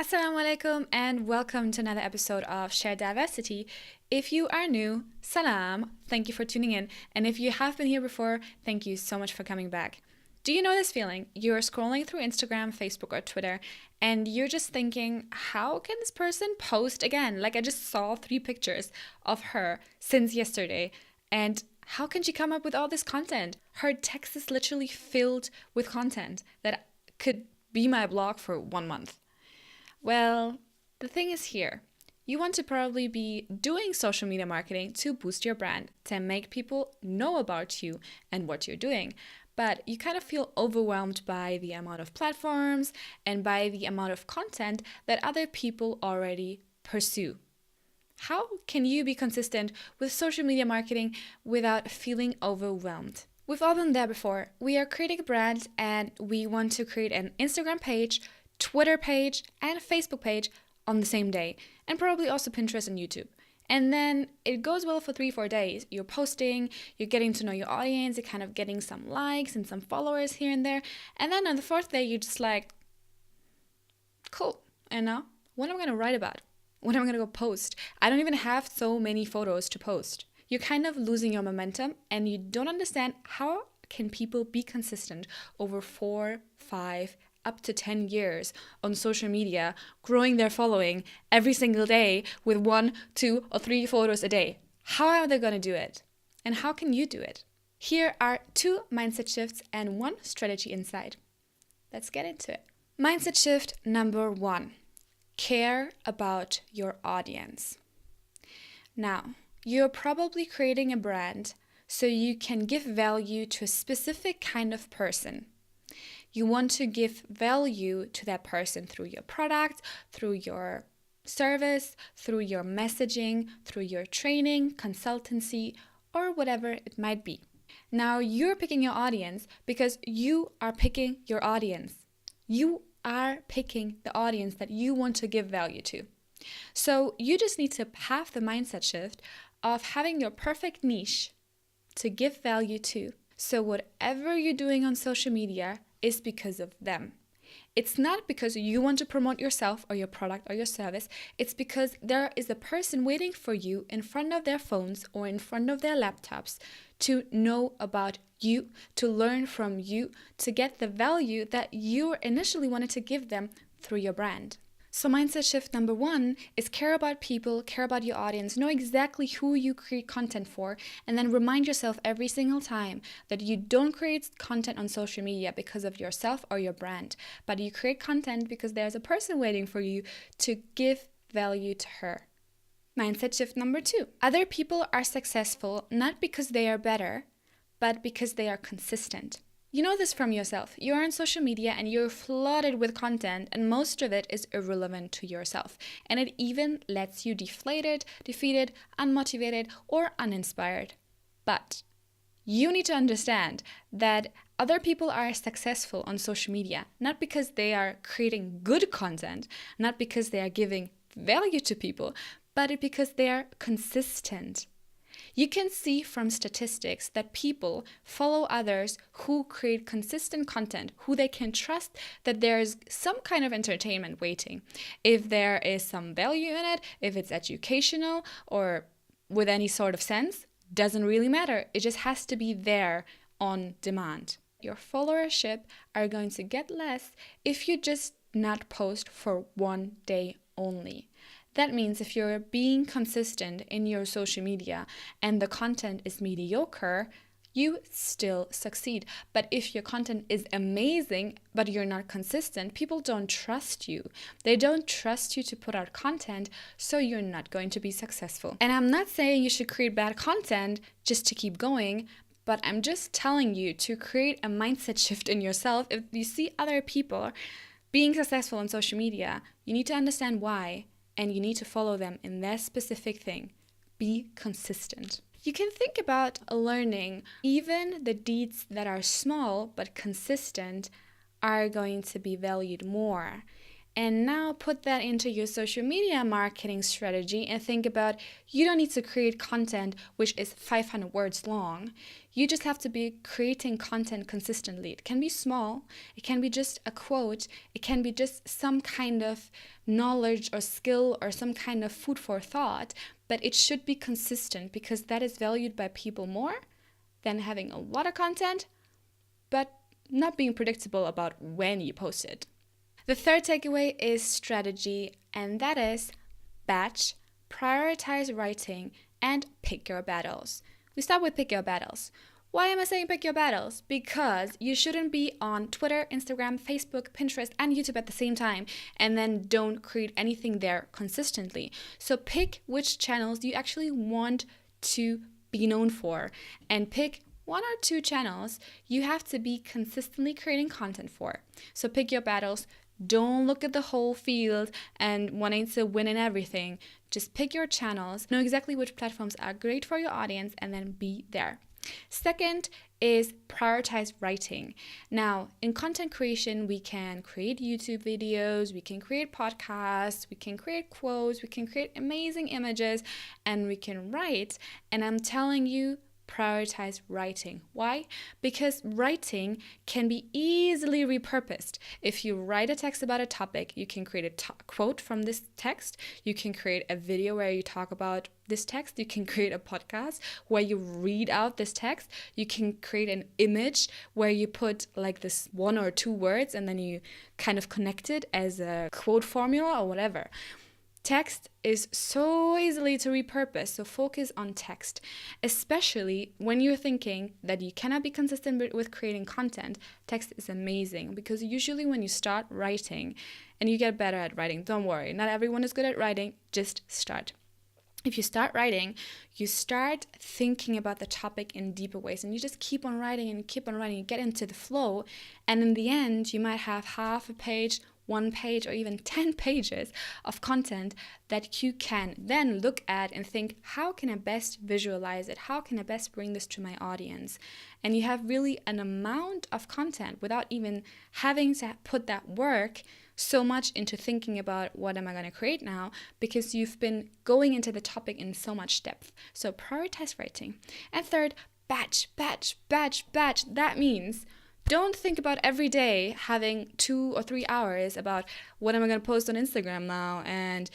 Assalamu alaikum and welcome to another episode of Shared Diversity. If you are new, salam, thank you for tuning in. And if you have been here before, thank you so much for coming back. Do you know this feeling? You're scrolling through Instagram, Facebook, or Twitter, and you're just thinking, how can this person post again? Like I just saw 3 pictures of her since yesterday, and how can she come up with all this content? Her text is literally filled with content that could be my blog for 1 month. Well, the thing is here. You want to probably be doing social media marketing to boost your brand, to make people know about you and what you're doing. But you kind of feel overwhelmed by the amount of platforms and by the amount of content that other people already pursue. How can you be consistent with social media marketing without feeling overwhelmed? We've all been there before. We are creating a brand and we want to create an Instagram page, Twitter page, and Facebook page on the same day, and probably also Pinterest and YouTube. And then it goes well for 3-4 days. You're posting, you're getting to know your audience, you're kind of getting some likes and some followers here and there. And then on the 4th day, you're just like, cool. And now, what am I going to write about? What am I going to go post? I don't even have so many photos to post. You're kind of losing your momentum and you don't understand how can people be consistent over 4, 5, up to 10 years on social media, growing their following every single day with 1, 2, or 3 photos a day. How are they going to do it? And how can you do it? Here are 2 mindset shifts and 1 strategy insight. Let's get into it. Mindset shift number 1. Care about your audience. Now, you're probably creating a brand so you can give value to a specific kind of person. You want to give value to that person through your product, through your service, through your messaging, through your training, consultancy, or whatever it might be. Now you're picking your audience because you are picking your audience. You are picking the audience that you want to give value to. So you just need to have the mindset shift of having your perfect niche to give value to. So whatever you're doing on social media is because of them. It's not because you want to promote yourself or your product or your service. It's because there is a person waiting for you in front of their phones or in front of their laptops to know about you, to learn from you, to get the value that you initially wanted to give them through your brand. So mindset shift number 1 is care about people, care about your audience, know exactly who you create content for, and then remind yourself every single time that you don't create content on social media because of yourself or your brand, but you create content because there's a person waiting for you to give value to her. Mindset shift number 2. Other people are successful not because they are better, but because they are consistent. You know this from yourself. You're on social media and you're flooded with content and most of it is irrelevant to yourself. And it even lets you deflated, defeated, unmotivated, or uninspired. But you need to understand that other people are successful on social media, not because they are creating good content, not because they are giving value to people, but because they are consistent. You can see from statistics that people follow others who create consistent content, who they can trust that there's some kind of entertainment waiting. If there is some value in it, if it's educational or with any sort of sense, doesn't really matter. It just has to be there on demand. Your followership are going to get less if you just not post for 1 day only. That means if you're being consistent in your social media and the content is mediocre, you still succeed. But if your content is amazing, but you're not consistent, people don't trust you. They don't trust you to put out content, so you're not going to be successful. And I'm not saying you should create bad content just to keep going, but I'm just telling you to create a mindset shift in yourself. If you see other people being successful on social media, you need to understand why. And you need to follow them in their specific thing. Be consistent. You can think about learning even the deeds that are small but consistent are going to be valued more. And now put that into your social media marketing strategy and think about, you don't need to create content which is 500 words long. You just have to be creating content consistently. It can be small, it can be just a quote, it can be just some kind of knowledge or skill or some kind of food for thought, but it should be consistent because that is valued by people more than having a lot of content, but not being predictable about when you post it. The third takeaway is strategy, and that is batch, prioritize writing, and pick your battles. We start with pick your battles. Why am I saying pick your battles? Because you shouldn't be on Twitter, Instagram, Facebook, Pinterest, and YouTube at the same time and then don't create anything there consistently. So pick which channels you actually want to be known for and pick 1 or 2 channels you have to be consistently creating content for. So pick your battles. Don't look at the whole field and wanting to win in everything. Just pick your channels, know exactly which platforms are great for your audience, and then be there. Second is prioritize writing. Now, in content creation, we can create YouTube videos, we can create podcasts, we can create quotes, we can create amazing images, and we can write. And I'm telling you, prioritize writing. Why? Because writing can be easily repurposed. If you write a text about a topic, you can create a quote from this text. You can create a video where you talk about this text. You can create a podcast where you read out this text. You can create an image where you put like this 1 or 2 words and then you kind of connect it as a quote formula or whatever. Text is so easily to repurpose, so focus on text, especially when you're thinking that you cannot be consistent with creating content. Text is amazing because usually when you start writing and you get better at writing, don't worry, not everyone is good at writing, just start. If you start writing, you start thinking about the topic in deeper ways and you just keep on writing and keep on writing, you get into the flow, and in the end you might have half a page, 1 page, or even 10 pages of content that you can then look at and think, how can I best visualize it? How can I best bring this to my audience? And you have really an amount of content without even having to put that work so much into thinking about what am I going to create now, because you've been going into the topic in so much depth. So prioritize writing. And third, batch. That means don't think about every day having 2 or 3 hours about what am I going to post on Instagram now and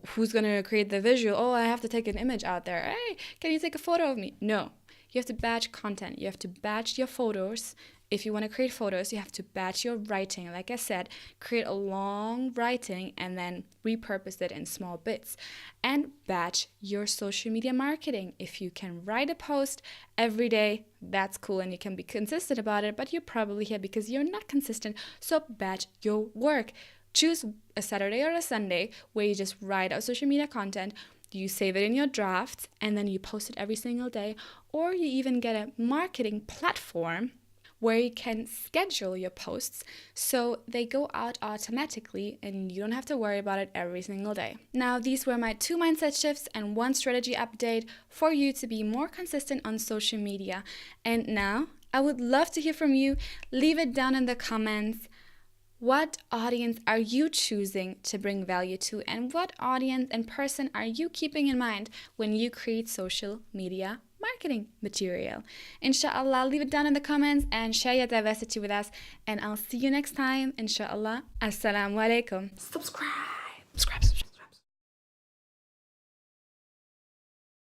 who's going to create the visual. Oh, I have to take an image out there. Hey, can you take a photo of me? No, you have to batch content. You have to batch your photos. If you want to create photos, you have to batch your writing. Like I said, create a long writing and then repurpose it in small bits. And batch your social media marketing. If you can write a post every day, that's cool and you can be consistent about it, but you're probably here because you're not consistent. So batch your work. Choose a Saturday or a Sunday where you just write out social media content. You save it in your drafts and then you post it every single day. Or you even get a marketing platform where you can schedule your posts so they go out automatically and you don't have to worry about it every single day. Now, these were my 2 mindset shifts and 1 strategy update for you to be more consistent on social media. And now, I would love to hear from you. Leave it down in the comments. What audience are you choosing to bring value to, and what audience and person are you keeping in mind when you create social media marketing material? Inshallah, leave it down in the comments and share your diversity with us, and I'll see you next time. Inshallah. Assalamu alaikum. Subscribe.